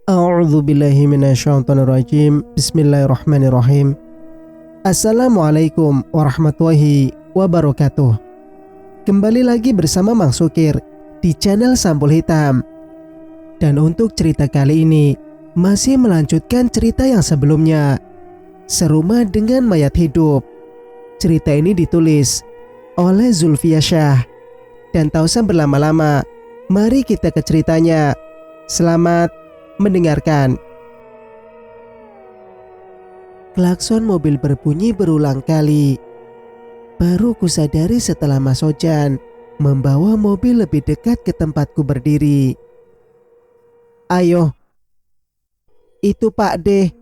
A'udzu billahi minasyaitonir rajim. Bismillahirrahmanirrahim. Assalamualaikum warahmatullahi wabarakatuh. Kembali lagi bersama Mang Sukir di channel Sampul Hitam. Dan untuk cerita kali ini masih melanjutkan cerita yang sebelumnya, Serumah dengan Mayat Hidup. Cerita ini ditulis oleh Zulfia Syah. Dan tak usah berlama-lama, mari kita ke ceritanya. Selamat mendengarkan. Klakson mobil berbunyi berulang kali. Baru kusadari setelah Mas Ojan membawa mobil lebih dekat ke tempatku berdiri. "Ayo, itu Pak D,"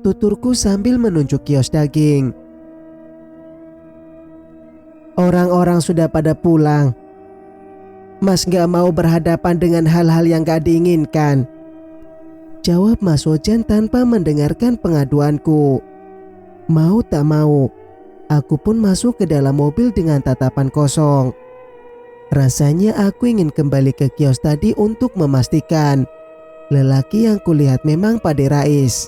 tuturku sambil menunjuk kios daging. "Orang-orang sudah pada pulang. Mas gak mau berhadapan dengan hal-hal yang gak diinginkan," jawab Mas Ojan tanpa mendengarkan pengaduanku. Mau tak mau, aku pun masuk ke dalam mobil dengan tatapan kosong. Rasanya aku ingin kembali ke kios tadi untuk memastikan lelaki yang kulihat memang Pak De Rais.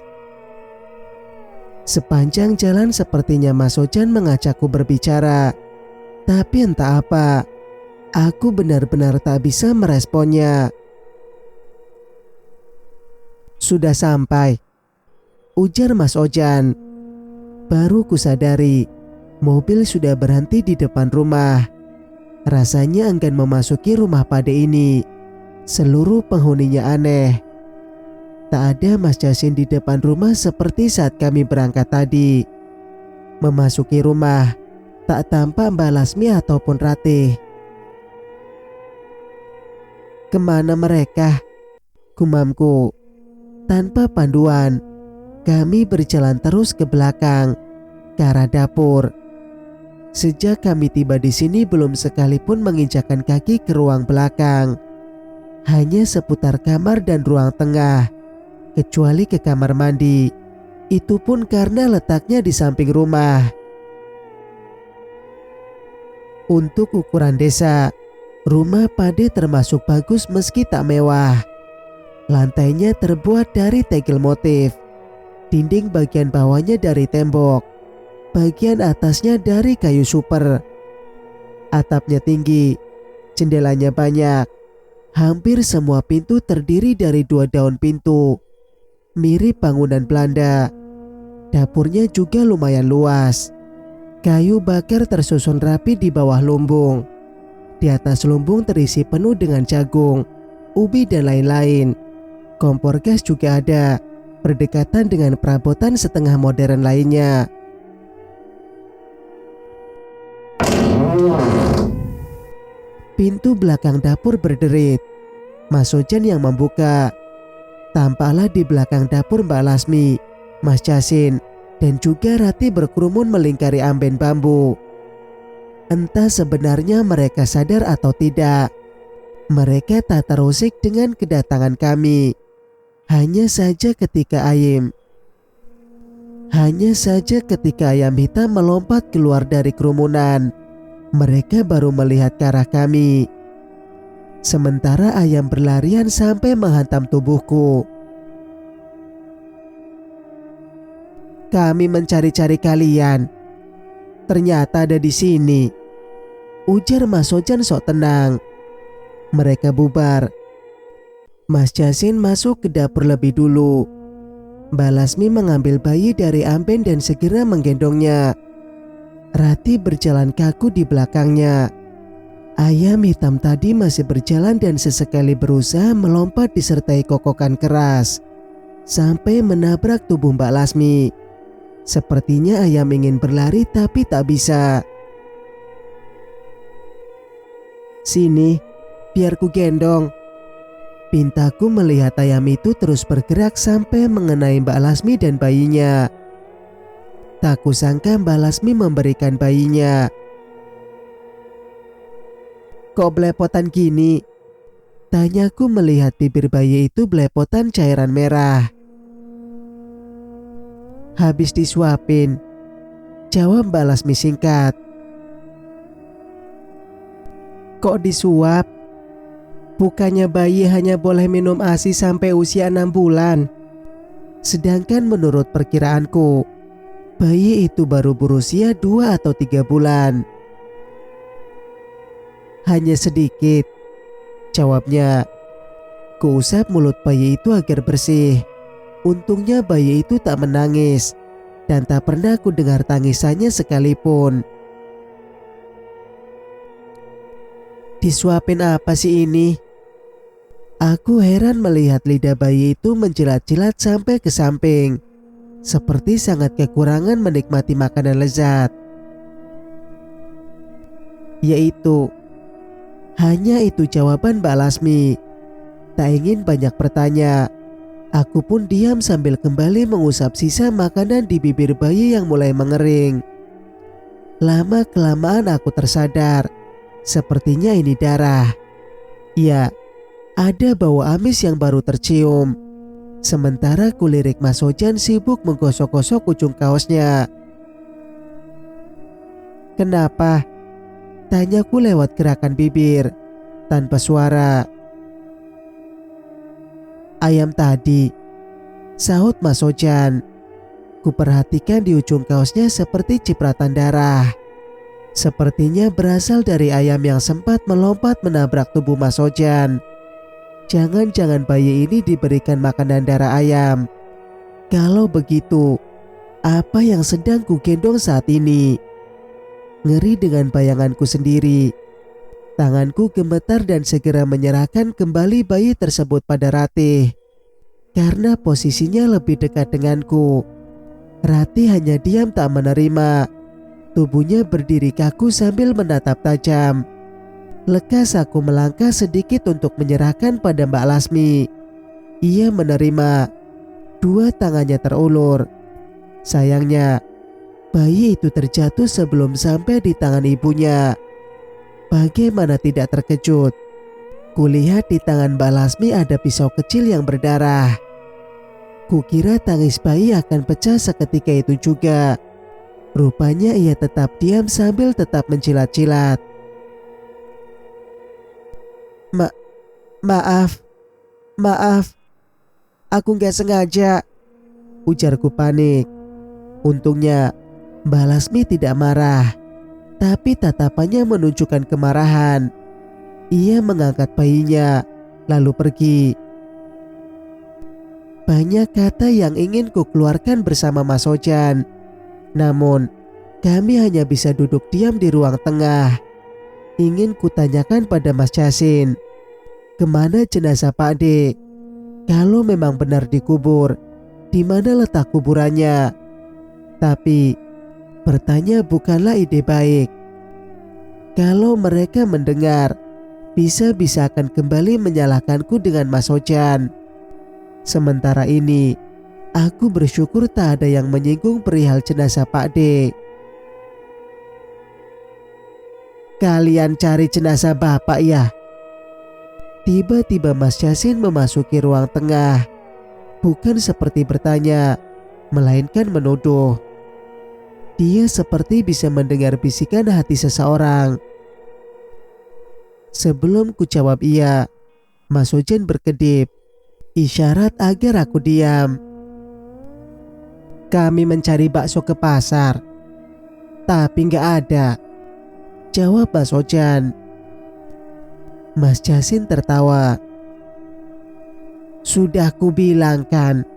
Sepanjang jalan sepertinya Mas Ojan mengajakku berbicara, tapi entah apa, aku benar-benar tak bisa meresponnya. "Sudah sampai," ujar Mas Ojan. Baru kusadari mobil sudah berhenti di depan rumah. Rasanya enggan memasuki rumah Pak De ini. Seluruh penghuninya aneh. Tak ada Mas Jasin di depan rumah seperti saat kami berangkat tadi. Memasuki rumah, tak tampak Mbak Lasmi ataupun Ratih. "Kemana mereka?" gumamku. Tanpa panduan, kami berjalan terus ke belakang, ke arah dapur. Sejak kami tiba di sini belum sekalipun menginjakkan kaki ke ruang belakang. Hanya seputar kamar dan ruang tengah, kecuali ke kamar mandi. Itu pun karena letaknya di samping rumah. Untuk ukuran desa, rumah Pak De termasuk bagus meski tak mewah. Lantainya terbuat dari tegel motif. Dinding bagian bawahnya dari tembok. Bagian atasnya dari kayu super. Atapnya tinggi. Jendelanya banyak. Hampir semua pintu terdiri dari 2 daun pintu. Mirip bangunan Belanda. Dapurnya juga lumayan luas. Kayu bakar tersusun rapi di bawah lumbung. Di atas lumbung terisi penuh dengan jagung, ubi dan lain-lain. Kompor gas juga ada, berdekatan dengan perabotan setengah modern lainnya. Pintu belakang dapur berderit. Mas Ojan yang membuka. Tampaklah di belakang dapur Mbak Lasmi, Mas Jasin, dan juga Ratih berkerumun melingkari amben bambu. Entah sebenarnya mereka sadar atau tidak, mereka tak terusik dengan kedatangan kami. Hanya saja ketika ayam hitam melompat keluar dari kerumunan, mereka baru melihat ke arah kami. Sementara ayam berlarian sampai menghantam tubuhku. "Kami mencari-cari kalian. Ternyata ada di sini," ujar Mas Ojan sok tenang. Mereka bubar. Mas Jasin masuk ke dapur lebih dulu. Mbak Lasmi mengambil bayi dari amben dan segera menggendongnya. Ratih berjalan kaku di belakangnya. Ayam hitam tadi masih berjalan dan sesekali berusaha melompat disertai kokokan keras sampai menabrak tubuh Mbak Lasmi. Sepertinya ayam ingin berlari tapi tak bisa. "Sini, biar ku gendong," pintaku melihat ayam itu terus bergerak sampai mengenai Mbak Lasmi dan bayinya. Tak kusangka Mbak Lasmi memberikan bayinya. "Kok belepotan gini?" tanyaku melihat bibir bayi itu belepotan cairan merah. "Habis disuapin," jawab Mbak Lasmi singkat. "Kok disuap?" Bukannya bayi hanya boleh minum ASI sampai usia 6 bulan. Sedangkan menurut perkiraanku, bayi itu baru berusia 2 atau 3 bulan. Hanya sedikit, jawabnya. Kuusap mulut bayi itu agar bersih. Untungnya bayi itu tak menangis dan tak pernah ku dengar tangisannya sekalipun. Disuapin apa sih ini? Aku heran melihat lidah bayi itu menjilat-jilat sampai ke samping, seperti sangat kekurangan menikmati makanan lezat. Hanya itu jawaban Mbak Lasmi. Tak ingin banyak bertanya, aku pun diam sambil kembali mengusap sisa makanan di bibir bayi yang mulai mengering. Lama-kelamaan aku tersadar, sepertinya ini darah. Ya, ada bau amis yang baru tercium. Sementara kulirik Mas Ojan sibuk menggosok-gosok ujung kaosnya. Kenapa? Tanyaku lewat gerakan bibir, tanpa suara. Ayam tadi, sahut Mas Ojan. Kuperhatikan di ujung kaosnya seperti cipratan darah. Sepertinya berasal dari ayam yang sempat melompat menabrak tubuh Mas Ojan. Jangan-jangan bayi ini diberikan makanan darah ayam. Kalau begitu, apa yang sedang kugendong saat ini? Ngeri dengan bayanganku sendiri. Tanganku gemetar dan segera menyerahkan kembali bayi tersebut pada Ratih. Karena posisinya lebih dekat denganku. Ratih hanya diam tak menerima. Tubuhnya berdiri kaku sambil menatap tajam. Lekas aku melangkah sedikit untuk menyerahkan pada Mbak Lasmi. Ia menerima. Dua tangannya terulur. Sayangnya, bayi itu terjatuh sebelum sampai di tangan ibunya. Bagaimana tidak terkejut? Kulihat di tangan Mbak Lasmi ada pisau kecil yang berdarah. Kukira tangis bayi akan pecah seketika itu juga. Rupanya ia tetap diam sambil tetap menjilat-jilat. Maaf, aku gak sengaja, ujarku panik. Untungnya Mbak Lasmi tidak marah, tapi tatapannya menunjukkan kemarahan. Ia mengangkat bayinya, lalu pergi. Banyak kata yang ingin ku keluarkan bersama Mas Ojan, namun kami hanya bisa duduk diam di ruang tengah. Ingin kutanyakan pada Mas Jasin, kemana jenazah Pak D? Kalau memang benar dikubur, di mana letak kuburannya? Tapi bertanya bukanlah ide baik. Kalau mereka mendengar, bisa-bisa akan kembali menyalahkanku dengan Mas Ojan. Sementara ini, aku bersyukur tak ada yang menyinggung perihal jenazah Pak D. Kalian cari jenazah Bapak ya? Tiba-tiba Mas Jasin memasuki ruang tengah. Bukan seperti bertanya, melainkan menuduh. Dia seperti bisa mendengar bisikan hati seseorang. Sebelum ku jawab iya, Mas Ojan berkedip, isyarat agar aku diam. Kami mencari bakso ke pasar, tapi gak ada, jawab Mas Ojan. Mas Jasin tertawa. Sudah kubilang kan.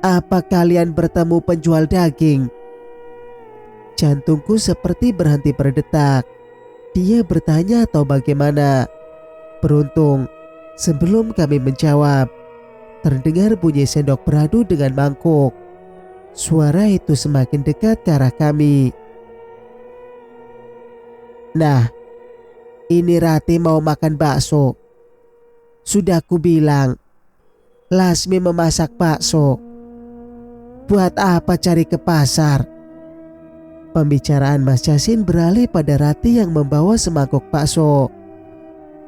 Apa kalian bertemu penjual daging? Jantungku seperti berhenti berdetak. Dia bertanya atau bagaimana? Beruntung, sebelum kami menjawab, terdengar bunyi sendok beradu dengan mangkuk. Suara itu semakin dekat ke arah kami. Nah, ini Rati mau makan bakso. Sudah ku bilang, Lasmi memasak bakso. Buat apa cari ke pasar? Pembicaraan Mas Jasin beralih pada Rati yang membawa semangkuk bakso.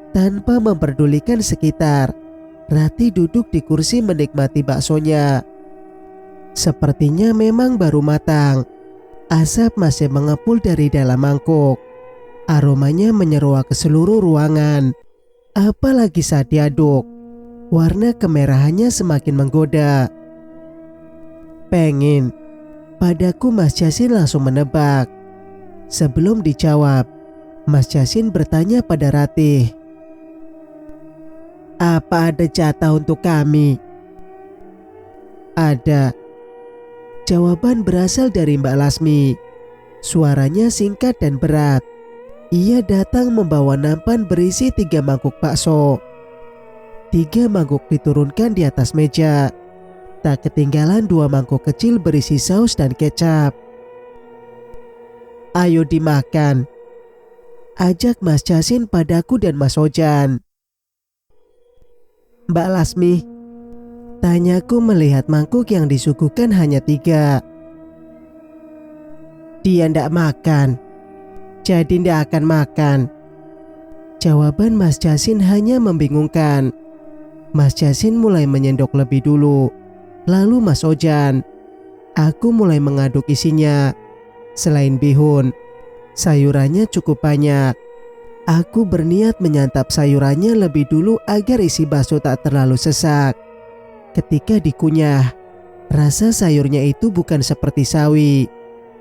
Tanpa memperdulikan sekitar, Rati duduk di kursi menikmati baksonya. Sepertinya memang baru matang. Asap masih mengepul dari dalam mangkuk. Aromanya menyeruak ke seluruh ruangan. Apalagi saat diaduk, warna kemerahannya semakin menggoda. Pengen, padaku Mas Jasin langsung menebak. Sebelum dijawab, Mas Jasin bertanya pada Ratih, "Apa ada jatah untuk kami?" "Ada." Jawaban berasal dari Mbak Lasmi. Suaranya singkat dan berat. Ia datang membawa nampan berisi 3 mangkuk bakso. 3 mangkuk diturunkan di atas meja. Tak ketinggalan 2 mangkuk kecil berisi saus dan kecap. "Ayo dimakan," ajak Mas Jasin padaku dan Mas Ojan. "Mbak Lasmi?" tanyaku melihat mangkuk yang disuguhkan hanya 3. "Dia ndak makan, jadi ndak akan makan." Jawaban Mas Jasin hanya membingungkan. Mas Jasin mulai menyendok lebih dulu, lalu Mas Ojan. Aku mulai mengaduk isinya. Selain bihun, sayurannya cukup banyak. Aku berniat menyantap sayurannya lebih dulu agar isi bakso tak terlalu sesak. Ketika dikunyah, rasa sayurnya itu bukan seperti sawi,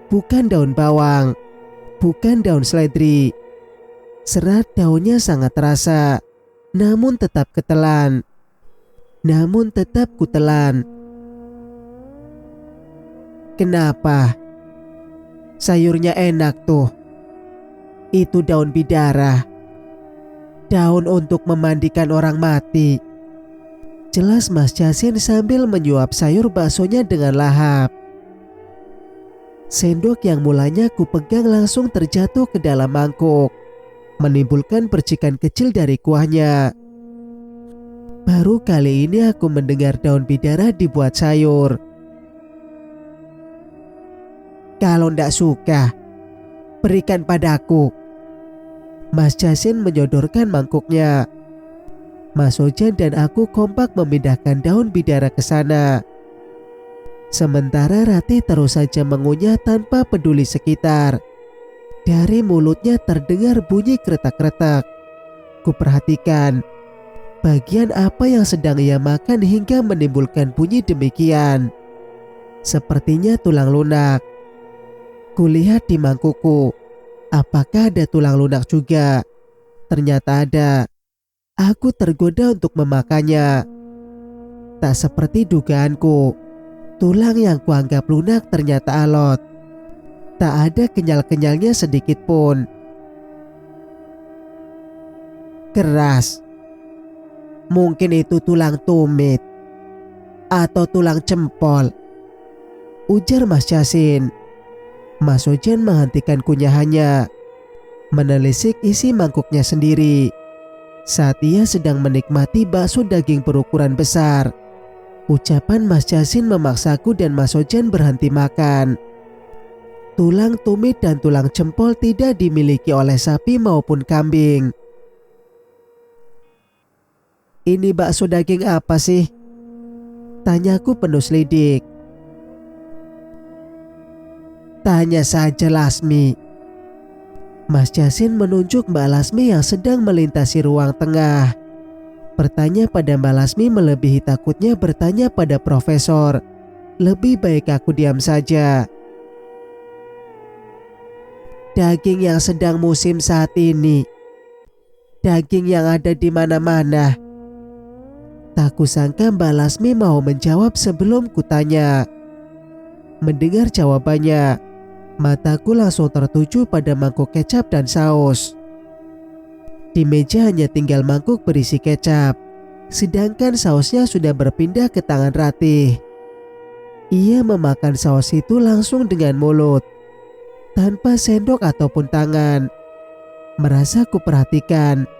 bukan daun bawang, bukan daun seledri. Serat daunnya sangat terasa, namun tetap kutelan. "Kenapa? Sayurnya enak tuh. Itu daun bidara. Daun untuk memandikan orang mati," jelas Mas Jasin sambil menyuap sayur baksonya dengan lahap. Sendok yang mulanya kupegang langsung terjatuh ke dalam mangkuk, menimbulkan percikan kecil dari kuahnya. Baru kali ini aku mendengar daun bidara dibuat sayur. "Kalau ndak suka, berikan padaku." Mas Jasin menyodorkan mangkuknya. Mas Ojan dan aku kompak memindahkan daun bidara ke sana. Sementara Ratih terus saja mengunyah tanpa peduli sekitar. Dari mulutnya terdengar bunyi kretak-kretak. Kuperhatikan bagian apa yang sedang ia makan hingga menimbulkan bunyi demikian. Sepertinya tulang lunak. Kulihat di mangkukku, apakah ada tulang lunak juga? Ternyata ada. Aku tergoda untuk memakannya. Tak seperti dugaanku. Tulang yang kuanggap lunak ternyata alot. Tak ada kenyal-kenyalnya sedikit pun. Keras. Mungkin itu tulang tumit atau tulang jempol, ujar Mas Jasin. Mas Ojan menghentikan kunyahannya, menelisik isi mangkuknya sendiri. Saat ia sedang menikmati bakso daging berukuran besar, ucapan Mas Jasin memaksaku dan Mas Ojan berhenti makan. Tulang tumit dan tulang jempol tidak dimiliki oleh sapi maupun kambing. "Ini bakso daging apa sih?" tanyaku penuh selidik. "Tanya saja Lasmi." Mas Jasin menunjuk Mbak Lasmi yang sedang melintasi ruang tengah. Bertanya pada Mbak Lasmi melebihi takutnya bertanya pada profesor. Lebih baik aku diam saja. "Daging yang sedang musim saat ini. Daging yang ada di mana-mana." Tak kusangka Mbak Lasmi mau menjawab sebelum kutanya. Mendengar jawabannya, mataku langsung tertuju pada mangkuk kecap dan saus. Di meja hanya tinggal mangkuk berisi kecap, sedangkan sausnya sudah berpindah ke tangan Ratih. Ia memakan saus itu langsung dengan mulut, tanpa sendok ataupun tangan. Merasa kuperhatikan,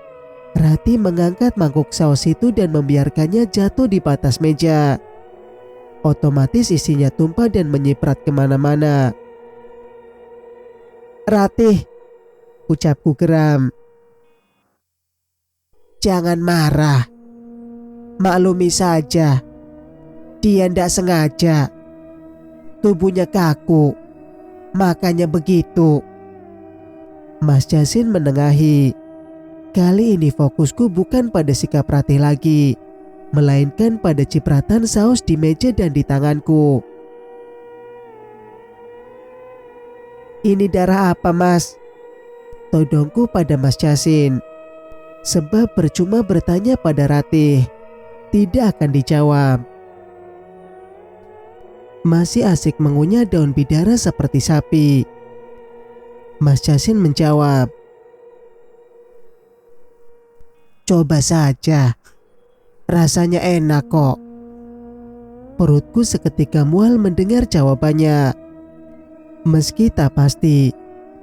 Ratih mengangkat mangkuk saus itu dan membiarkannya jatuh di batas meja. Otomatis isinya tumpah dan menyiprat kemana-mana. "Ratih," ucapku geram. "Jangan marah. Maklumi saja. Dia ndak sengaja. Tubuhnya kaku, makanya begitu." Mas Jasin menengahi. Kali ini fokusku bukan pada sikap Ratih lagi, melainkan pada cipratan saus di meja dan di tanganku. "Ini darah apa, Mas?" todongku pada Mas Yasin. Sebab percuma bertanya pada Ratih, tidak akan dijawab. Masih asik mengunyah daun bidara seperti sapi. Mas Yasin menjawab, "Coba saja, rasanya enak kok." Perutku seketika mual mendengar jawabannya. Meski tak pasti,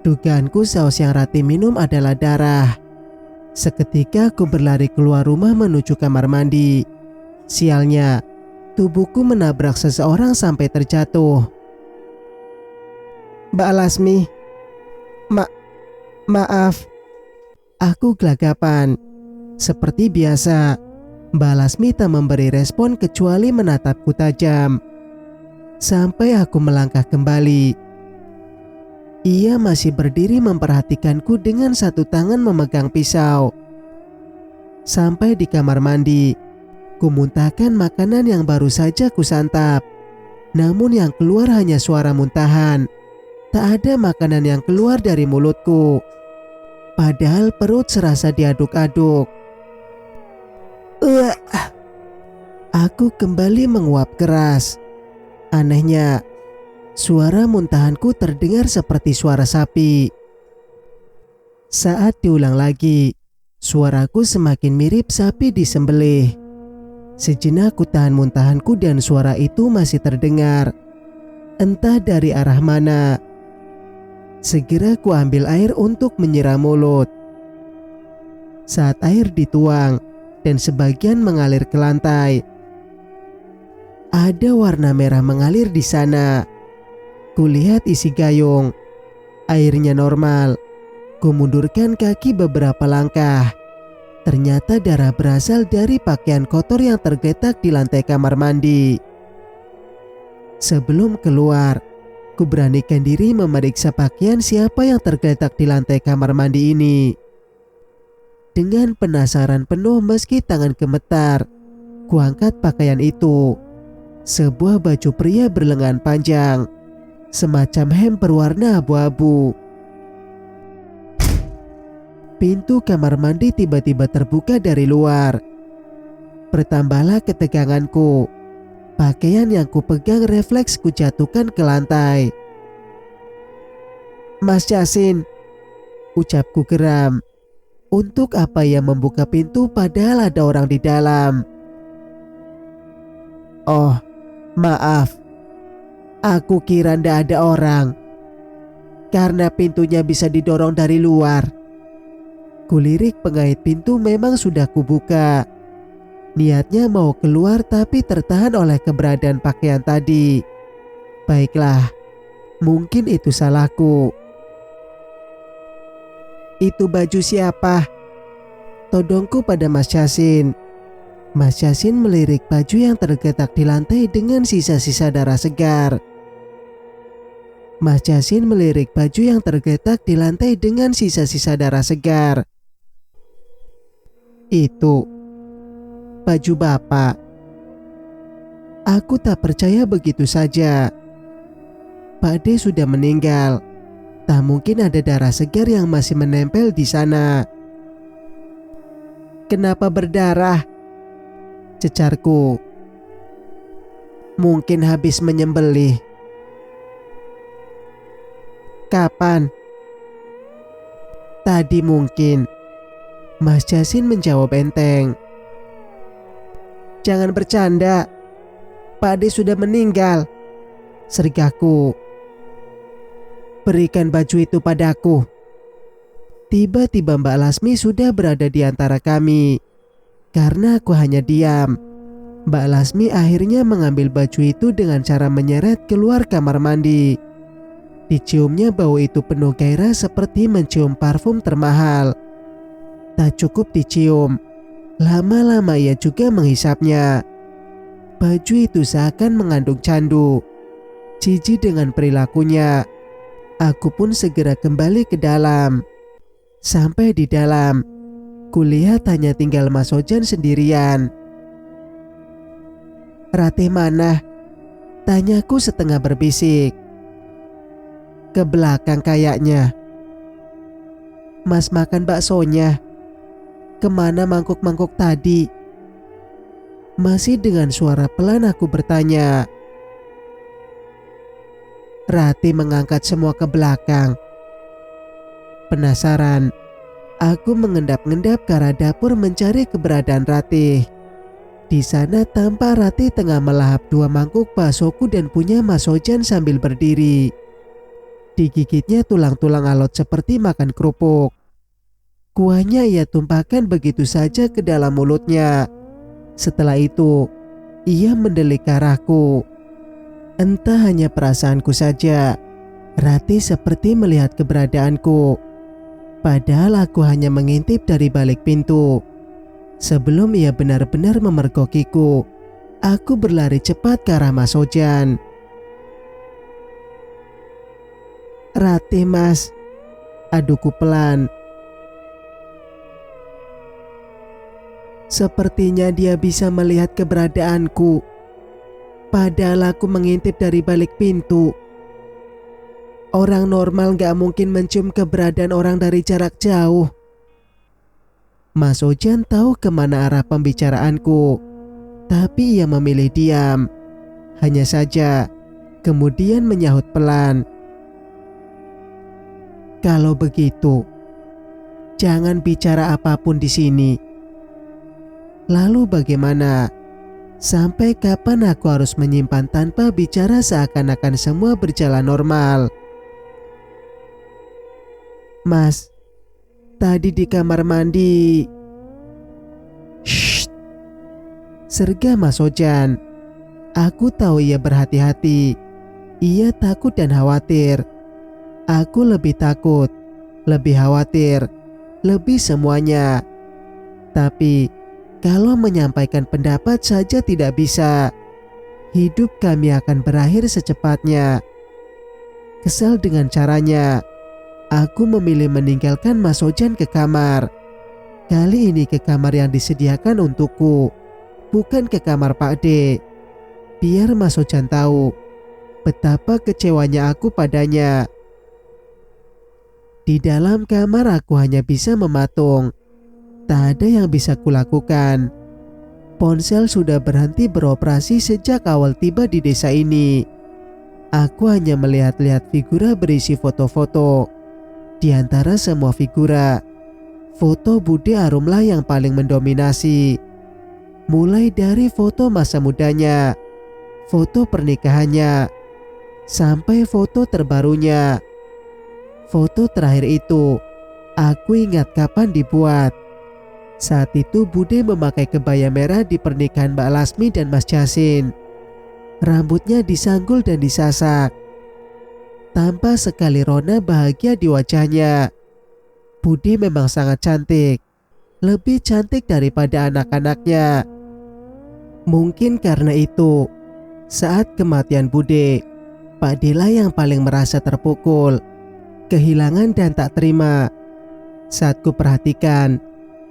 dugaanku saus yang Ratih minum adalah darah. Seketika aku berlari keluar rumah menuju kamar mandi. Sialnya, tubuhku menabrak seseorang sampai terjatuh. "Mbak Lasmi, maaf." Aku gelagapan. Seperti biasa, Mbak Lasmi tak memberi respon kecuali menatapku tajam. Sampai aku melangkah kembali. Ia masih berdiri memperhatikanku dengan satu tangan memegang pisau. Sampai di kamar mandi, ku muntahkan makanan yang baru saja kusantap. Namun yang keluar hanya suara muntahan. Tak ada makanan yang keluar dari mulutku. Padahal perut serasa diaduk-aduk. Aku kembali menguap keras. Anehnya, suara muntahanku terdengar seperti suara sapi. Saat diulang lagi, suaraku semakin mirip sapi disembelih. Sejenak ku tahan muntahanku dan suara itu masih terdengar. Entah dari arah mana. Segera ku ambil air untuk menyiram mulut. Saat air dituang dan sebagian mengalir ke lantai, ada warna merah mengalir di sana. Kulihat isi gayung. Airnya normal. Kumundurkan kaki beberapa langkah. Ternyata darah berasal dari pakaian kotor yang tergeletak di lantai kamar mandi. Sebelum keluar, ku beranikan diri memeriksa pakaian siapa yang tergeletak di lantai kamar mandi ini. Dengan penasaran penuh meski tangan gemetar, kuangkat pakaian itu. Sebuah baju pria berlengan panjang, semacam hem berwarna abu-abu. Pintu kamar mandi tiba-tiba terbuka dari luar. Bertambahlah keteganganku. Pakaian yang kupegang refleks kujatuhkan ke lantai. "Mas Yasin," ucapku geram. Untuk apa ia membuka pintu padahal ada orang di dalam? "Oh, maaf. Aku kira ndak ada orang. Karena pintunya bisa didorong dari luar." Kulirik pengait pintu memang sudah kubuka. Niatnya mau keluar tapi tertahan oleh keberadaan pakaian tadi. Baiklah, mungkin itu salahku. "Itu baju siapa?" todongku pada Mas Yasin. Mas Yasin melirik baju yang tergeletak di lantai dengan sisa-sisa darah segar. Mas Yasin melirik baju yang tergeletak di lantai dengan sisa-sisa darah segar. "Itu baju Bapak." Aku tak percaya begitu saja. Pak D sudah meninggal. Tak mungkin ada darah segar yang masih menempel di sana. "Kenapa berdarah?" cecarku. "Mungkin habis menyembelih." "Kapan?" "Tadi mungkin." Mas Yasin menjawab enteng. "Jangan bercanda. Pak D sudah meninggal," serigahku. "Berikan baju itu padaku." Tiba-tiba Mbak Lasmi sudah berada di antara kami. Karena aku hanya diam, Mbak Lasmi akhirnya mengambil baju itu dengan cara menyeret keluar kamar mandi. Diciumnya bau itu penuh gairah seperti mencium parfum termahal. Tak cukup dicium, lama-lama ia juga menghisapnya. Baju itu seakan mengandung candu. Jijik dengan perilakunya, aku pun segera kembali ke dalam. Sampai di dalam, Kulihat hanya tinggal Mas Ojan sendirian. "Ratih mana?" tanyaku setengah berbisik. "Ke belakang kayaknya." "Mas makan baksonya. Kemana mangkuk-mangkuk tadi?" Masih dengan suara pelan aku bertanya. Ratih mengangkat semua ke belakang. Penasaran, aku mengendap-endap ke arah dapur mencari keberadaan Ratih. Di sana tampak Ratih tengah melahap 2 mangkuk baksoku dan punya Mas Ojan sambil berdiri. Digigitnya tulang-tulang alot seperti makan kerupuk. Kuahnya ia tumpahkan begitu saja ke dalam mulutnya. Setelah itu, ia mendelik ke arahku. Entah hanya perasaanku saja, Ratih seperti melihat keberadaanku. Padahal aku hanya mengintip dari balik pintu. Sebelum ia benar-benar memergokiku, aku berlari cepat ke arah Mas Ojan. "Ratih, Mas," aduku pelan. Sepertinya dia bisa melihat keberadaanku. Padahal aku mengintip dari balik pintu. Orang normal gak mungkin mencium keberadaan orang dari jarak jauh. Mas Ojan tahu kemana arah pembicaraanku, tapi ia memilih diam. Hanya saja, kemudian menyahut pelan. "Kalau begitu, jangan bicara apapun di sini." Lalu bagaimana? Sampai kapan aku harus menyimpan tanpa bicara seakan-akan semua berjalan normal? "Mas, tadi di kamar mandi." "Shh," serga Mas Ojan. Aku tahu ia berhati-hati. Ia takut dan khawatir. Aku lebih takut, lebih khawatir, lebih semuanya. Tapi kalau menyampaikan pendapat saja tidak bisa, hidup kami akan berakhir secepatnya. Kesal dengan caranya, aku memilih meninggalkan Mas Ojan ke kamar. Kali ini ke kamar yang disediakan untukku, bukan ke kamar Pak D. Biar Mas Ojan tahu betapa kecewanya aku padanya. Di dalam kamar aku hanya bisa mematung. Tak ada yang bisa kulakukan. Ponsel sudah berhenti beroperasi sejak awal tiba di desa ini. Aku hanya melihat-lihat figura berisi foto-foto. Di antara semua figura, foto Bude Arumlah yang paling mendominasi. Mulai dari foto masa mudanya, foto pernikahannya, sampai foto terbarunya. Foto terakhir itu, aku ingat kapan dibuat. Saat itu Bude memakai kebaya merah di pernikahan Mbak Lasmi dan Mas Jasin. Rambutnya disanggul dan disasak. Tampak sekali rona bahagia di wajahnya. Bude memang sangat cantik. Lebih cantik daripada anak-anaknya. Mungkin karena itu, saat kematian Bude, Pak Dila yang paling merasa terpukul, kehilangan dan tak terima. Saat ku perhatikan,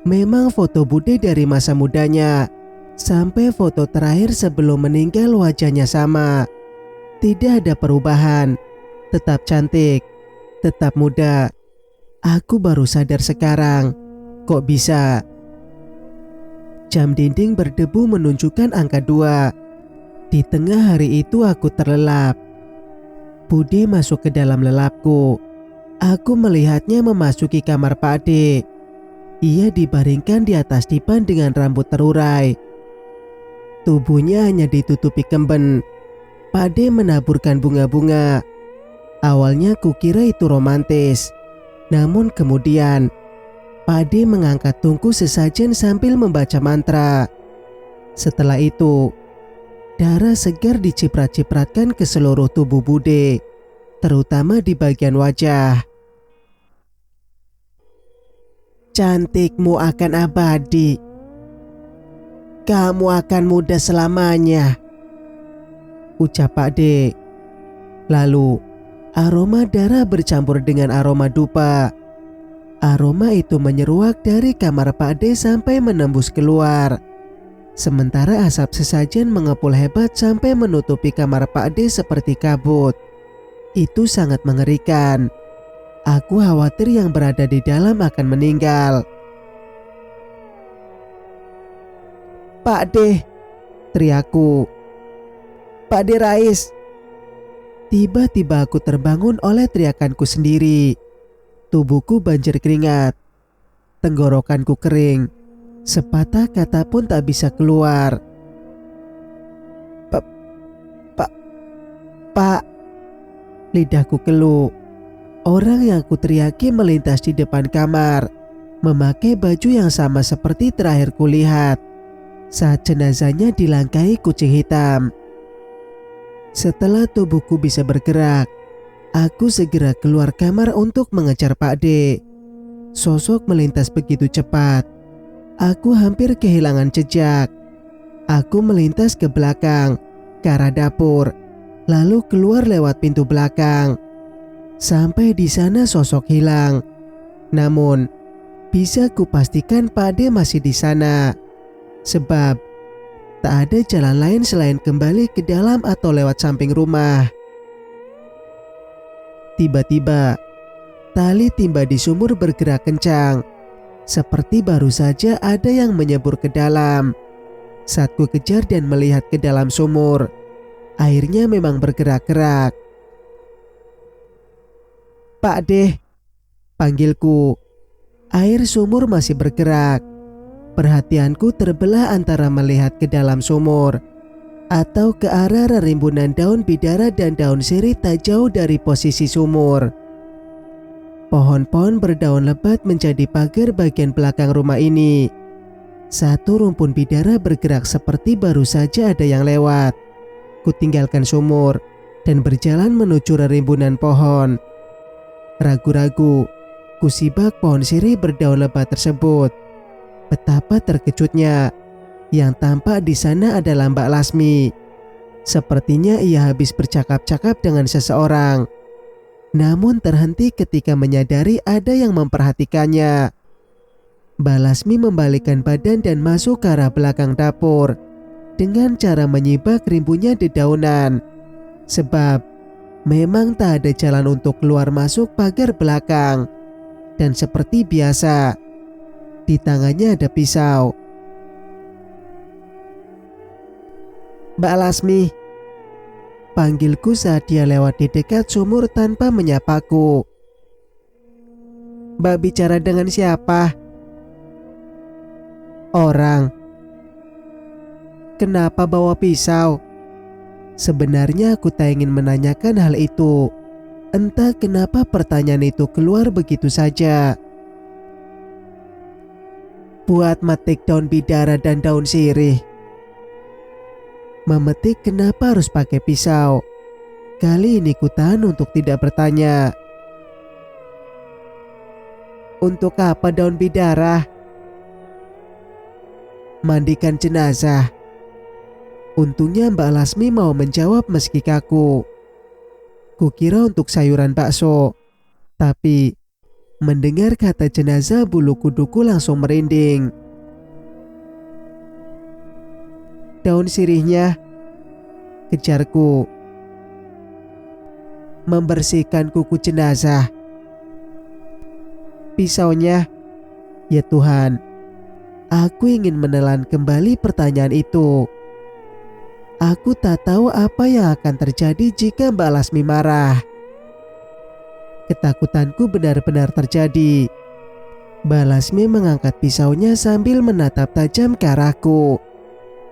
memang foto Bude dari masa mudanya sampai foto terakhir sebelum meninggal wajahnya sama. Tidak ada perubahan, tetap cantik, tetap muda. Aku baru sadar sekarang, kok bisa? Jam dinding berdebu menunjukkan angka 2. Di tengah hari itu aku terlelap. Bude masuk ke dalam lelapku. Aku melihatnya memasuki kamar Pak D. Ia dibaringkan di atas dipan dengan rambut terurai. Tubuhnya hanya ditutupi kemben. Pak D menaburkan bunga-bunga. Awalnya kukira itu romantis. Namun kemudian Pak D mengangkat tungku sesajen sambil membaca mantra. Setelah itu, darah segar diciprat-cipratkan ke seluruh tubuh Bude, terutama di bagian wajah. "Cantikmu akan abadi. Kamu akan muda selamanya," ucap Pak D. Lalu aroma darah bercampur dengan aroma dupa. Aroma itu menyeruak dari kamar Pak D sampai menembus keluar. Sementara asap sesajen mengepul hebat sampai menutupi kamar Pak D seperti kabut. Itu sangat mengerikan. Aku khawatir yang berada di dalam akan meninggal. "Pak D!" teriakku. "Pak D Rais!" Tiba-tiba aku terbangun oleh teriakanku sendiri. Tubuhku banjir keringat. Tenggorokanku kering. Sepatah kata pun tak bisa keluar. "Pak, Pak, Pak." Lidahku keluh. Orang yang aku teriaki melintas di depan kamar, memakai baju yang sama seperti terakhir kulihat saat jenazahnya dilangkahi kucing hitam. Setelah tubuhku bisa bergerak, aku segera keluar kamar untuk mengejar Pak D. Sosok melintas begitu cepat. Aku hampir kehilangan jejak. Aku melintas ke belakang, ke arah dapur, lalu keluar lewat pintu belakang. Sampai di sana sosok hilang. Namun, bisa kupastikan Pak D masih di sana. Sebab, tak ada jalan lain selain kembali ke dalam atau lewat samping rumah. Tiba-tiba, tali timba di sumur bergerak kencang. Seperti baru saja ada yang menyebur ke dalam. Saat ku kejar dan melihat ke dalam sumur, airnya memang bergerak-gerak. "Pak D!" panggilku. Air sumur masih bergerak. Perhatianku terbelah antara melihat ke dalam sumur atau ke arah rimbunan daun bidara dan daun sirih tak jauh dari posisi sumur. Pohon-pohon berdaun lebat menjadi pagar bagian belakang rumah ini. Satu rumpun bidara bergerak seperti baru saja ada yang lewat. Kutinggalkan sumur dan berjalan menuju rimbunan pohon. Ragu-ragu, kusibak pohon sirih berdaun lebat tersebut. Betapa terkejutnya. Yang tampak di sana adalah Mbak Lasmi. Sepertinya ia habis bercakap-cakap dengan seseorang. Namun terhenti ketika menyadari ada yang memperhatikannya. Mbak Lasmi membalikkan badan dan masuk ke arah belakang dapur dengan cara menyibak rimbunnya dedaunan. Sebab memang tak ada jalan untuk keluar masuk pagar belakang. Dan seperti biasa, di tangannya ada pisau. "Mbak Lasmi," panggilku saat dia lewat di dekat sumur tanpa menyapaku. "Mbak bicara dengan siapa?" "Orang." "Kenapa bawa pisau?" Sebenarnya aku tak ingin menanyakan hal itu. Entah kenapa pertanyaan itu keluar begitu saja. "Buat metik daun bidara dan daun sirih." Memetik kenapa harus pakai pisau? Kali ini kutahan untuk tidak bertanya. "Untuk apa daun bidara?" "Mandikan jenazah." Untungnya Mbak Lasmi mau menjawab meski kaku. Kukira untuk sayuran bakso. Tapi mendengar kata jenazah bulu kuduku langsung merinding. "Daun sirihnya," kejarku. "Membersihkan kuku jenazah." "Pisaunya?" Ya Tuhan, aku ingin menelan kembali pertanyaan itu. Aku tak tahu apa yang akan terjadi jika Mbak Lasmi marah. Ketakutanku benar-benar terjadi. Mbak Lasmi mengangkat pisaunya sambil menatap tajam ke arahku.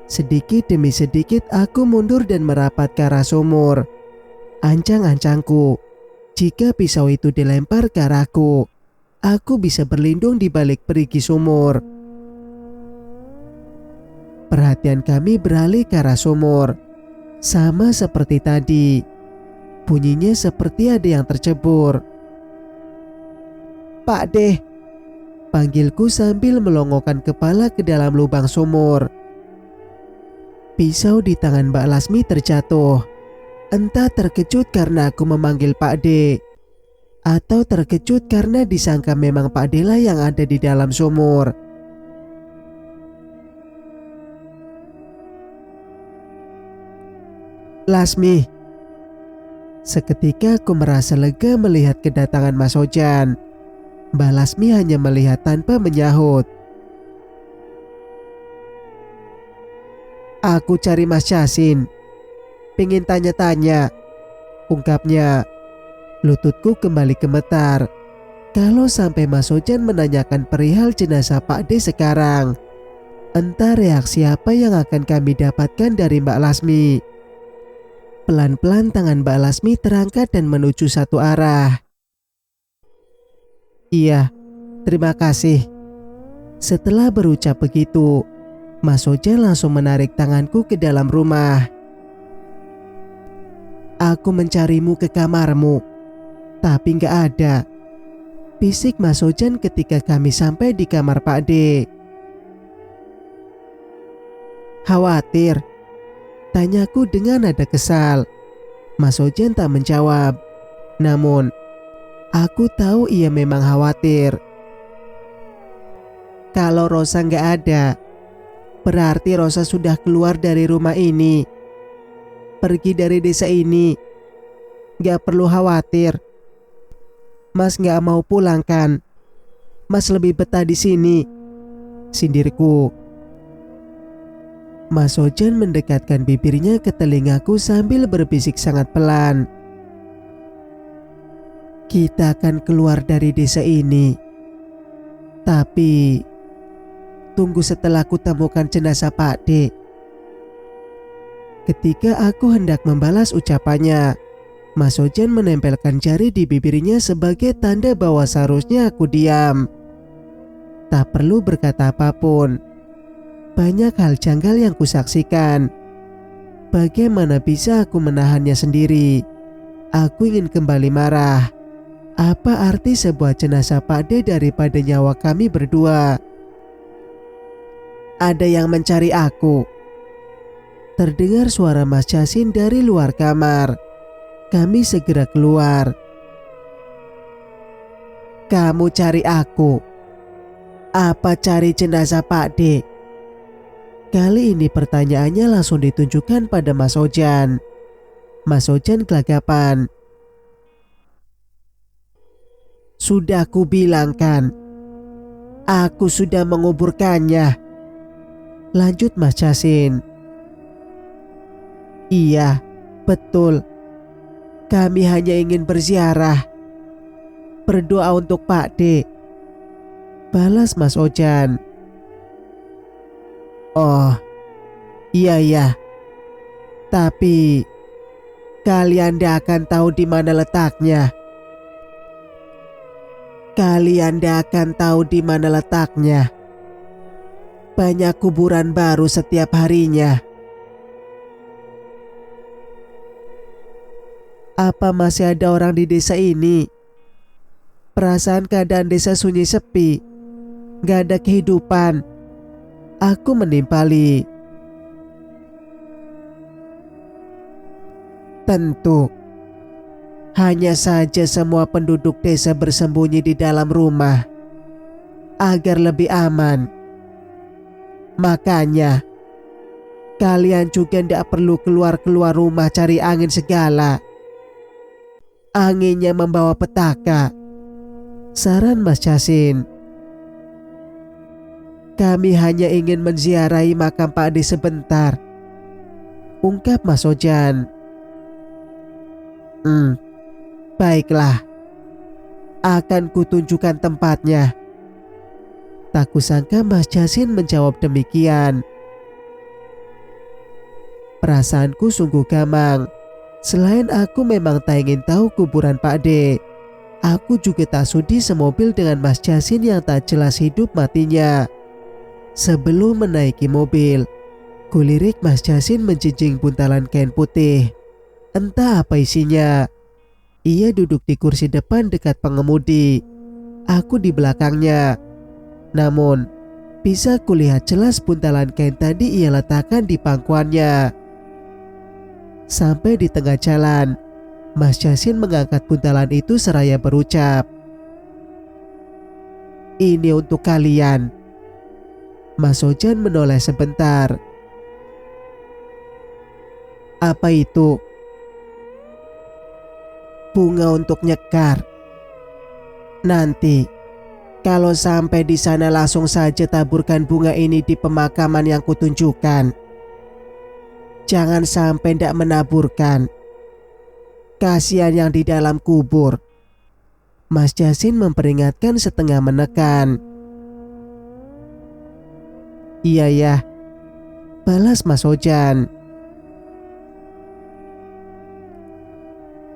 Sedikit demi sedikit aku mundur dan merapat ke arah sumur. Ancang-ancangku, jika pisau itu dilempar ke arahku, aku bisa berlindung di balik perigi sumur. Perhatian kami beralih ke arah sumur. Sama seperti tadi, bunyinya seperti ada yang tercebur. "Pak D!" panggilku sambil melongokkan kepala ke dalam lubang sumur. Pisau di tangan Mbak Lasmi terjatuh. Entah terkejut karena aku memanggil Pak D, Atau terkejut karena disangka memang Pak Dela yang ada di dalam sumur. Lasmi. Seketika aku merasa lega melihat kedatangan Mas Ojan. Mbak Lasmi hanya melihat tanpa menyahut. Aku cari Mas Yasin. Pengen tanya-tanya, ungkapnya. Lututku kembali gemetar. Kalau sampai Mas Ojan menanyakan perihal jenazah Pak D sekarang, entah reaksi apa yang akan kami dapatkan dari Mbak Lasmi. Pelan-pelan tangan Mbak Lasmi terangkat dan menuju satu arah. Iya, terima kasih. Setelah berucap begitu, Mas Ojan langsung menarik tanganku ke dalam rumah. Aku mencarimu ke kamarmu, tapi gak ada, bisik Mas Ojan ketika kami sampai di kamar Pak D. Khawatir? Tanyaku dengan nada kesal. Mas Ojan tak menjawab. Namun, aku tahu ia memang khawatir. Kalau Rosa gak ada, berarti Rosa sudah keluar dari rumah ini, pergi dari desa ini. Gak perlu khawatir. Mas gak mau pulang kan? Mas lebih betah di sini, sindirku. Mas Ojan mendekatkan bibirnya ke telingaku sambil berbisik sangat pelan. Kita akan keluar dari desa ini, tapi tunggu setelah kutemukan jenazah Pak D. Ketika aku hendak membalas ucapannya, Mas Ojan menempelkan jari di bibirnya sebagai tanda bahwa seharusnya aku diam. Tak perlu berkata apapun. Banyak hal janggal yang kusaksikan. Bagaimana bisa aku menahannya sendiri? Aku ingin kembali marah. Apa arti sebuah jenazah Pak D daripada nyawa kami berdua? Ada yang mencari aku. Terdengar suara Mas Yasin dari luar kamar. Kami segera keluar. Kamu cari aku? Apa cari jenazah Pak D? Kali ini pertanyaannya langsung ditunjukkan pada Mas Ojan. Mas Ojan gelagapan. Sudah kubilang kan, aku sudah menguburkannya, lanjut Mas Yasin. Iya, betul. Kami hanya ingin berziarah, berdoa untuk Pak D, balas Mas Ojan. Oh, iya. Tapi kalian tidak akan tahu di mana letaknya. Kalian tidak akan tahu di mana letaknya. Banyak kuburan baru setiap harinya. Apa masih ada orang di desa ini? Perasaan keadaan desa sunyi sepi, gak ada kehidupan. Aku menimpali. Tentu. Hanya saja semua penduduk desa bersembunyi di dalam rumah agar lebih aman. Makanya kalian juga tidak perlu keluar rumah cari angin segala. Anginnya membawa petaka, saran Mas Yasin. Kami hanya ingin menziarahi makam Pak D sebentar, ungkap Mas Ojan. Baiklah, akan kutunjukkan tempatnya. Tak kusangka Mas Yasin menjawab demikian. Perasaanku sungguh gamang. Selain aku memang tak ingin tahu kuburan Pak D, aku juga tak sudi semobil dengan Mas Yasin yang tak jelas hidup matinya. Sebelum menaiki mobil, kulirik Mas Yasin menjinjing buntalan kain putih. Entah apa isinya. Ia duduk di kursi depan dekat pengemudi. Aku di belakangnya. Namun, bisa kulihat jelas buntalan kain tadi ia letakkan di pangkuannya. Sampai di tengah jalan, Mas Yasin mengangkat buntalan itu seraya berucap, "Ini untuk kalian." Mas Ojan menoleh sebentar. "Apa itu?" "Bunga untuk nyekar. Nanti kalau sampai di sana langsung saja taburkan bunga ini di pemakaman yang kutunjukkan. Jangan sampai tidak menaburkan. Kasihan yang di dalam kubur." Mas Yasin memperingatkan setengah menekan. "Iya ya," balas Mas Ojan.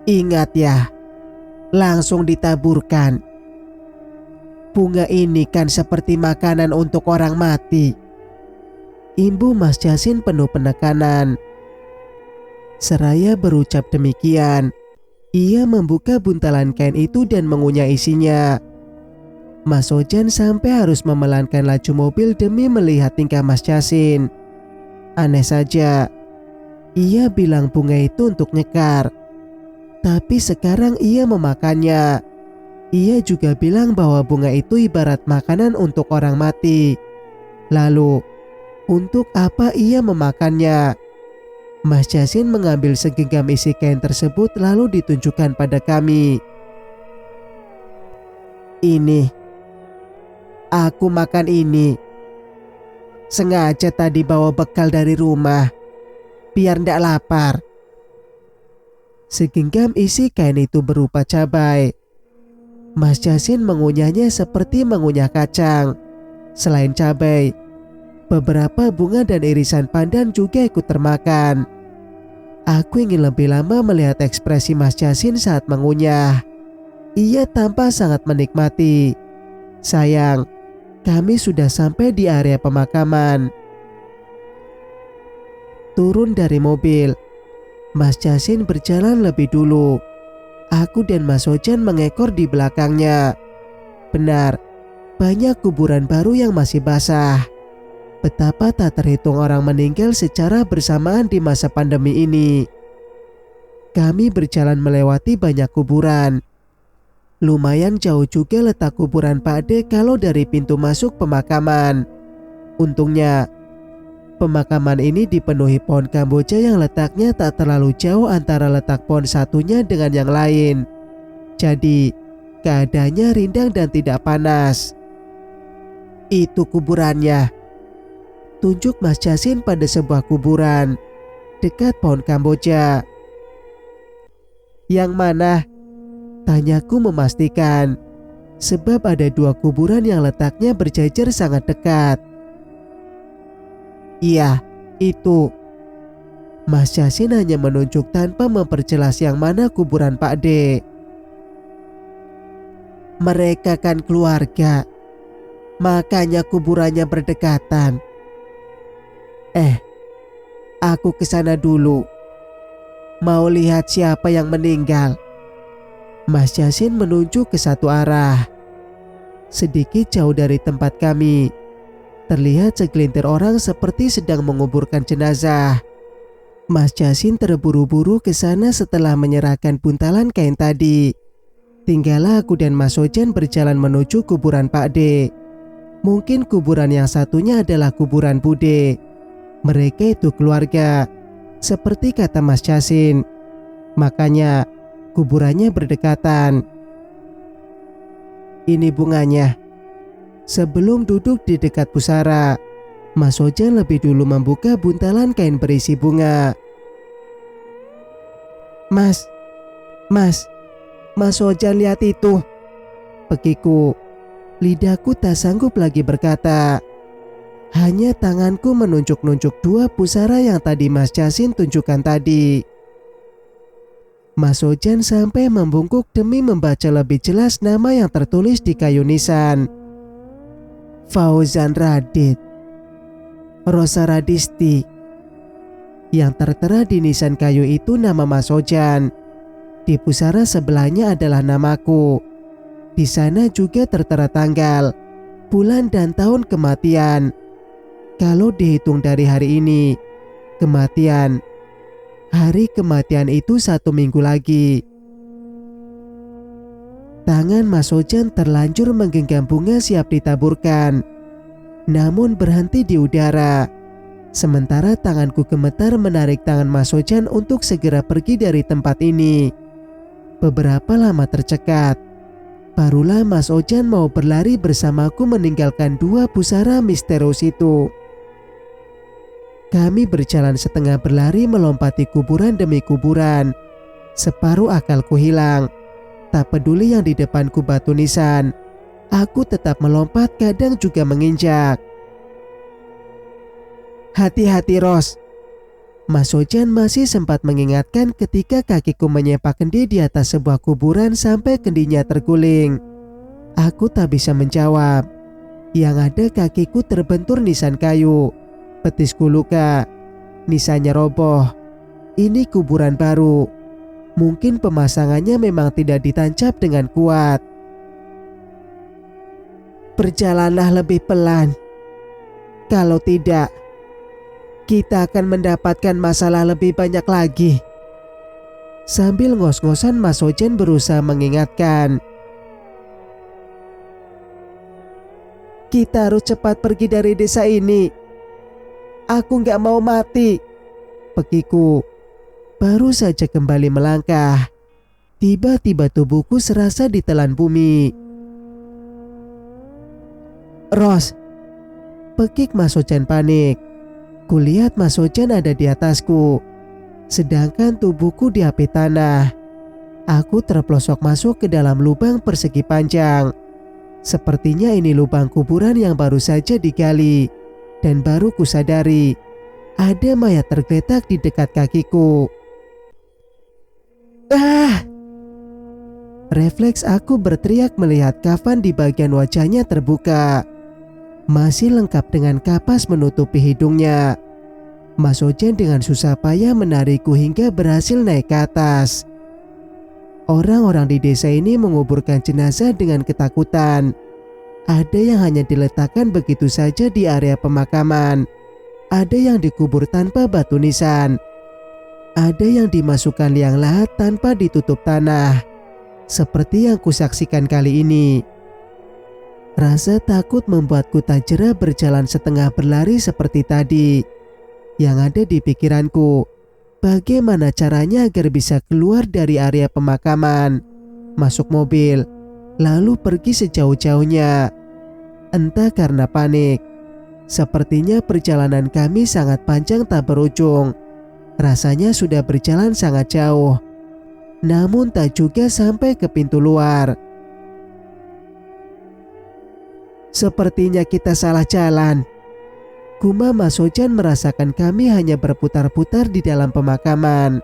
"Ingat ya, langsung ditaburkan. Bunga ini kan seperti makanan untuk orang mati." Imbu Mas Yasin penuh penekanan. Seraya berucap demikian, ia membuka buntalan kain itu dan mengunyah isinya. Mas Ojan sampai harus memelankan laju mobil demi melihat tingkah Mas Yasin. Aneh saja, ia bilang bunga itu untuk nyekar, tapi sekarang ia memakannya. Ia juga bilang bahwa bunga itu ibarat makanan untuk orang mati. Lalu, untuk apa ia memakannya? Mas Yasin mengambil segenggam isi kain tersebut lalu ditunjukkan pada kami. "Ini, aku makan ini. Sengaja tadi bawa bekal dari rumah, biar ndak lapar." Segenggam isi kain itu berupa cabai. Mas Yasin mengunyahnya seperti mengunyah kacang. Selain cabai, beberapa bunga dan irisan pandan juga ikut termakan. Aku ingin lebih lama melihat ekspresi Mas Yasin saat mengunyah. Ia tampak sangat menikmati. Sayang, kami sudah sampai di area pemakaman. Turun dari mobil, Mas Yasin berjalan lebih dulu. Aku dan Mas Ojan mengekor di belakangnya. Benar, banyak kuburan baru yang masih basah. Betapa tak terhitung orang meninggal secara bersamaan di masa pandemi ini. Kami berjalan melewati banyak kuburan. Lumayan jauh juga letak kuburan Pak D kalau dari pintu masuk pemakaman. Untungnya, pemakaman ini dipenuhi pohon kamboja yang letaknya tak terlalu jauh antara letak pohon satunya dengan yang lain. Jadi, keadaannya rindang dan tidak panas. "Itu kuburannya," tunjuk Mas Yasin pada sebuah kuburan dekat pohon kamboja. "Yang mana?" tanyaku memastikan, sebab ada dua kuburan yang letaknya berjajar sangat dekat. "Iya, itu." Mas Yasin hanya menunjuk tanpa memperjelas yang mana kuburan Pak D. "Mereka kan keluarga, makanya kuburannya berdekatan. Aku kesana dulu. Mau lihat siapa yang meninggal." Mas Yasin menunjuk ke satu arah. Sedikit jauh dari tempat kami, terlihat segelintir orang seperti sedang menguburkan jenazah. Mas Yasin terburu-buru ke sana setelah menyerahkan buntalan kain tadi. Tinggallah aku dan Mas Ojan berjalan menuju kuburan Pak D. Mungkin kuburan yang satunya adalah kuburan Bude. Mereka itu keluarga, seperti kata Mas Yasin. Makanya kuburannya berdekatan. "Ini bunganya." Sebelum duduk di dekat pusara, Mas Ojan lebih dulu membuka buntalan kain berisi bunga. Mas Ojan lihat itu," pekiku. Lidahku tak sanggup lagi berkata. Hanya tanganku menunjuk-nunjuk dua pusara yang tadi Mas Yasin tunjukkan tadi. Mas Ojan sampai membungkuk demi membaca lebih jelas nama yang tertulis di kayu nisan. Fauzan Radit, Rosa Radisti. Yang tertera di nisan kayu itu nama Mas Ojan. Di pusara sebelahnya adalah namaku. Di sana juga tertera tanggal, bulan dan tahun kematian. Kalau dihitung dari hari ini, kematian Hari kematian itu 1 minggu lagi. Tangan Mas Ojan terlanjur menggenggam bunga siap ditaburkan, namun berhenti di udara. Sementara tanganku gemetar menarik tangan Mas Ojan untuk segera pergi dari tempat ini. Beberapa lama tercekat. Barulah Mas Ojan mau berlari bersamaku meninggalkan 2 pusara misterius itu. Kami berjalan setengah berlari melompati kuburan demi kuburan. Separuh akalku hilang. Tak peduli yang di depanku batu nisan, aku tetap melompat, kadang juga menginjak. Hati-hati Ros. Mas Ojan masih sempat mengingatkan ketika kakiku menyepak kendi di atas sebuah kuburan sampai kendinya terguling. Aku tak bisa menjawab. Yang ada kakiku terbentur nisan kayu. Betisku luka. Nisannya roboh. Ini kuburan baru. Mungkin pemasangannya memang tidak ditancap dengan kuat. Berjalanlah lebih pelan. Kalau tidak, kita akan mendapatkan masalah lebih banyak lagi. Sambil ngos-ngosan Mas Ojan berusaha mengingatkan. Kita harus cepat pergi dari desa ini. Aku gak mau mati, pekiku. Baru saja kembali melangkah, tiba-tiba tubuhku serasa ditelan bumi. Ros, pekik Mas Ojan panik. Kulihat Mas Ojan ada di atasku, sedangkan tubuhku diapit tanah. Aku terpelosok masuk ke dalam lubang persegi panjang. Sepertinya ini lubang kuburan yang baru saja digali. Dan baru kusadari ada mayat tergeletak di dekat kakiku. Ah! Refleks aku berteriak melihat kafan di bagian wajahnya terbuka. Masih lengkap dengan kapas menutupi hidungnya. Mas Ojan dengan susah payah menarikku hingga berhasil naik ke atas. Orang-orang di desa ini menguburkan jenazah dengan ketakutan. Ada yang hanya diletakkan begitu saja di area pemakaman. Ada yang dikubur tanpa batu nisan. Ada yang dimasukkan liang lahat tanpa ditutup tanah. Seperti yang kusaksikan kali ini. Rasa takut membuatku tak jera berjalan setengah berlari seperti tadi. Yang ada di pikiranku, bagaimana caranya agar bisa keluar dari area pemakaman, masuk mobil, lalu pergi sejauh-jauhnya. Entah karena panik, sepertinya perjalanan kami sangat panjang tak berujung. Rasanya sudah berjalan sangat jauh, namun tak juga sampai ke pintu luar. Sepertinya kita salah jalan. Gumam Mas Ojan merasakan kami hanya berputar-putar di dalam pemakaman.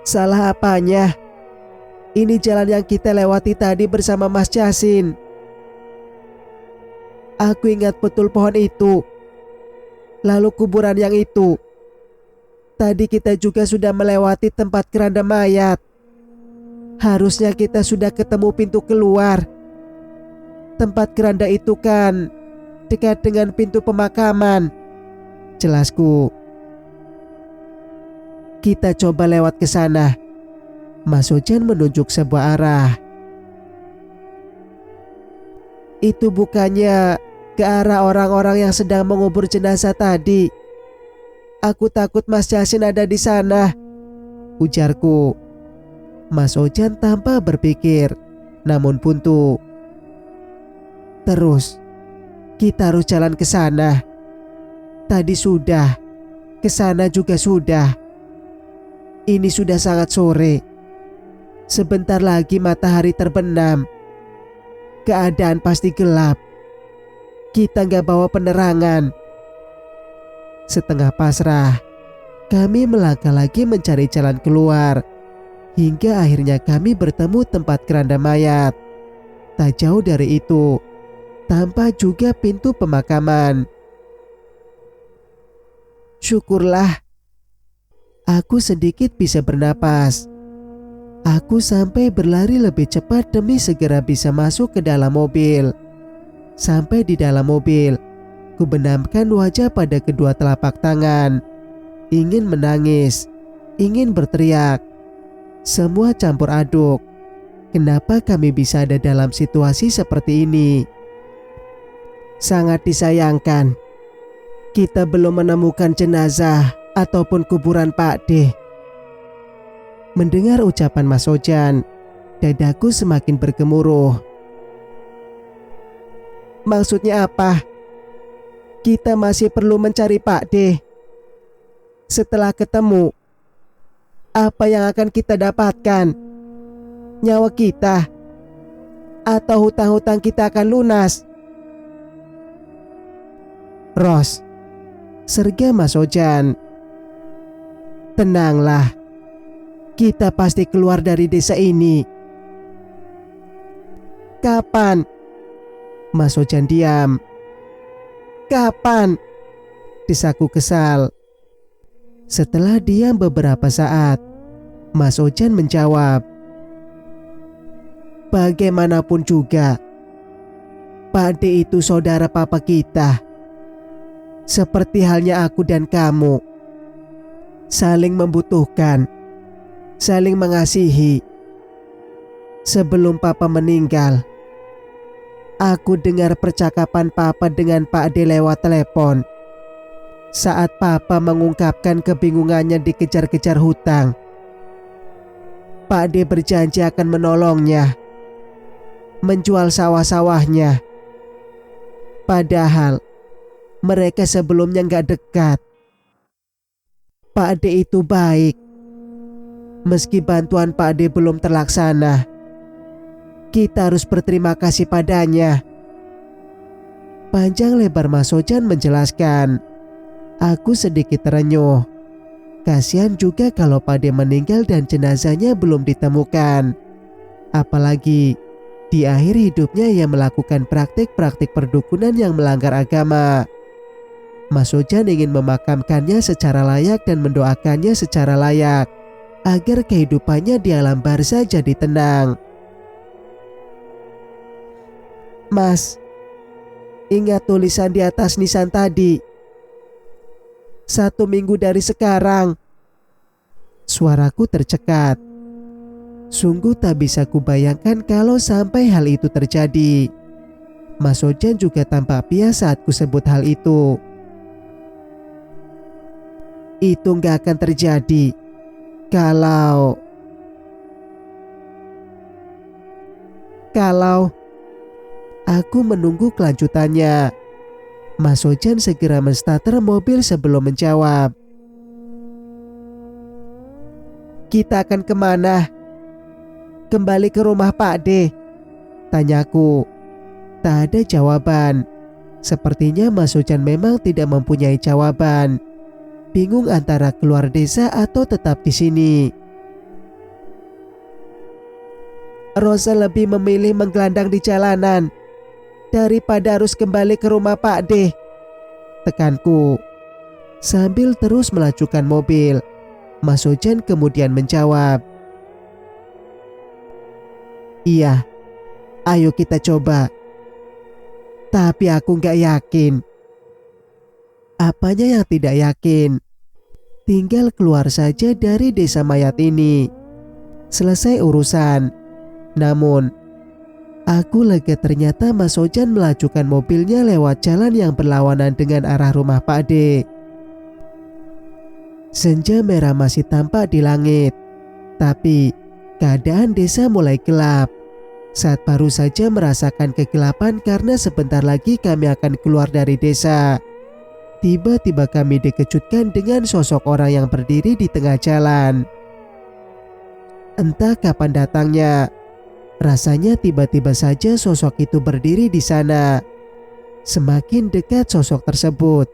Salah apanya? Ini jalan yang kita lewati tadi bersama Mas Jasin. Aku ingat betul pohon itu. Lalu kuburan yang itu. Tadi kita juga sudah melewati tempat keranda mayat. Harusnya kita sudah ketemu pintu keluar. Tempat keranda itu kan dekat dengan pintu pemakaman, jelasku. Kita coba lewat ke sana. Mas Ojan menunjuk sebuah arah. Itu bukannya ke arah orang-orang yang sedang mengubur jenazah tadi. Aku takut Mas Jasin ada di sana, ujarku. Mas Ojan tanpa berpikir, namun buntu. Terus, kita harus jalan ke sana. Tadi sudah, ke sana juga sudah. Ini sudah sangat sore. Sebentar lagi matahari terbenam. Keadaan pasti gelap. Kita nggak bawa penerangan. Setengah pasrah, kami melangkah lagi mencari jalan keluar. Hingga akhirnya kami bertemu tempat keranda mayat. Tak jauh dari itu, tampak juga pintu pemakaman. Syukurlah, aku sedikit bisa bernapas. Aku sampai berlari lebih cepat demi segera bisa masuk ke dalam mobil. Sampai di dalam mobil, ku benamkan wajah pada kedua telapak tangan. ingin menangis, ingin berteriak. Semua campur aduk. Kenapa kami bisa ada dalam situasi seperti ini? Sangat disayangkan, kita belum menemukan jenazah ataupun kuburan Pak D. Mendengar ucapan Mas Ojan, dadaku semakin bergemuruh. Maksudnya apa? Kita masih perlu mencari Pak D. Setelah ketemu, apa yang akan kita dapatkan? Nyawa kita? Atau hutang-hutang kita akan lunas? Ros, serga Mas Ojan. Tenanglah, kita pasti keluar dari desa ini. Kapan? Mas Ojan diam. Kapan? Desaku kesal. Setelah diam beberapa saat, Mas Ojan menjawab, bagaimanapun juga, Pak D itu saudara papa kita. Seperti halnya aku dan kamu, saling membutuhkan, saling mengasihi. Sebelum papa meninggal, aku dengar percakapan papa dengan Pak D lewat telepon. Saat papa mengungkapkan kebingungannya dikejar-kejar hutang, Pak D berjanji akan menolongnya, menjual sawah-sawahnya. Padahal mereka sebelumnya gak dekat. Pak D itu baik. Meski bantuan Pak D belum terlaksana, kita harus berterima kasih padanya. Panjang lebar Mas Ojan menjelaskan. Aku sedikit terenyuh. Kasihan juga kalau Pak D meninggal dan jenazahnya belum ditemukan. Apalagi di akhir hidupnya ia melakukan praktik-praktik perdukunan yang melanggar agama. Mas Ojan ingin memakamkannya secara layak dan mendoakannya secara layak, agar kehidupannya di alam barzah jadi tenang. Mas, ingat tulisan di atas nisan tadi. 1 minggu dari sekarang. Suaraku tercekat. Sungguh tak bisa kubayangkan kalau sampai hal itu terjadi. Mas Ojan juga tampak pias saat ku sebut hal itu. Itu gak akan terjadi kalau aku menunggu kelanjutannya. Mas Ojan segera menstarter mobil sebelum menjawab. Kita akan kemana? Kembali ke rumah Pak D, tanyaku. Tak ada jawaban. Sepertinya Mas Ojan memang tidak mempunyai jawaban. Bingung antara keluar desa atau tetap di sini. Rosa lebih memilih menggelandang di jalanan daripada harus kembali ke rumah Pak D, tekanku. Sambil terus melajukan mobil, Mas Ojan kemudian menjawab, iya, ayo kita coba. Tapi aku gak yakin. Apanya yang tidak yakin? Tinggal keluar saja dari desa mayat ini, selesai urusan. Namun aku lega ternyata Mas Ojan melajukan mobilnya lewat jalan yang berlawanan dengan arah rumah Pak D. Senja merah masih tampak di langit, tapi keadaan desa mulai gelap. Saat baru saja merasakan kegelapan karena sebentar lagi kami akan keluar dari desa, tiba-tiba kami dikejutkan dengan sosok orang yang berdiri di tengah jalan. Entah kapan datangnya, rasanya tiba-tiba saja sosok itu berdiri di sana. Semakin dekat sosok tersebut,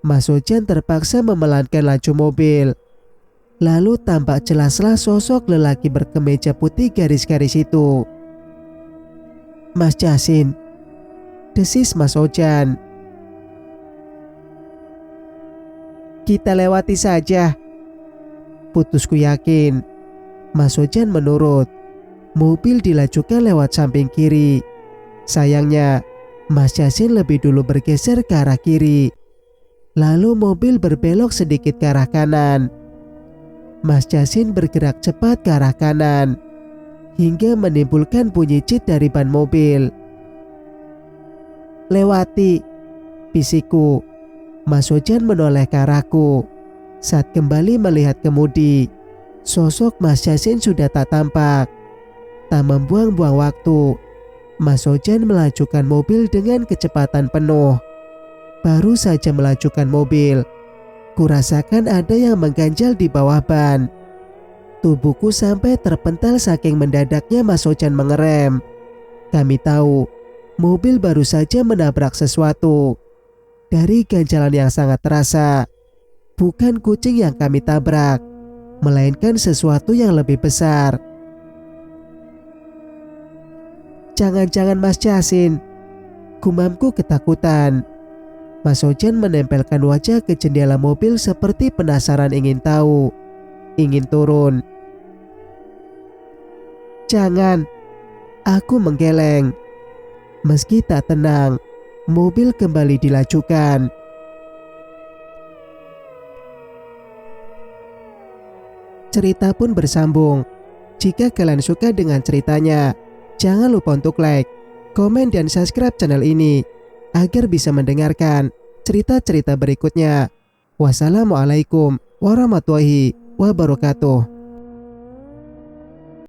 Mas Ojan terpaksa memelankan laju mobil. Lalu tampak jelaslah sosok lelaki berkemeja putih garis-garis itu. Mas Jasin, desis Mas Ojan. Kita lewati saja, putusku yakin. Mas Ojan menurut. Mobil dilajukan lewat samping kiri. Sayangnya Mas Jasin lebih dulu bergeser ke arah kiri. Lalu mobil berbelok sedikit ke arah kanan. Mas Yasin bergerak cepat ke arah kanan hingga menimbulkan bunyi cit dari ban mobil. "Lewati," bisikku. Mas Ojan menoleh ke arahku. Saat kembali melihat kemudi, sosok Mas Yasin sudah tak tampak. Tak membuang-buang waktu, Mas Ojan melajukan mobil dengan kecepatan penuh. Baru saja melajukan mobil, kurasakan ada yang mengganjal di bawah ban. Tubuhku sampai terpental saking mendadaknya Mas Ojan mengerem. Kami tahu, mobil baru saja menabrak sesuatu. Dari ganjalan yang sangat terasa, bukan kucing yang kami tabrak, melainkan sesuatu yang lebih besar. "Jangan-jangan Mas Yasin," gumamku ketakutan. Mas Ojan menempelkan wajah ke jendela mobil seperti penasaran ingin tahu, ingin turun. "Jangan," aku menggeleng. Meski tak tenang, mobil kembali dilajukan. Cerita pun bersambung. Jika kalian suka dengan ceritanya, jangan lupa untuk like, komen, dan subscribe channel ini agar bisa mendengarkan cerita-cerita berikutnya. Wassalamualaikum warahmatullahi wabarakatuh.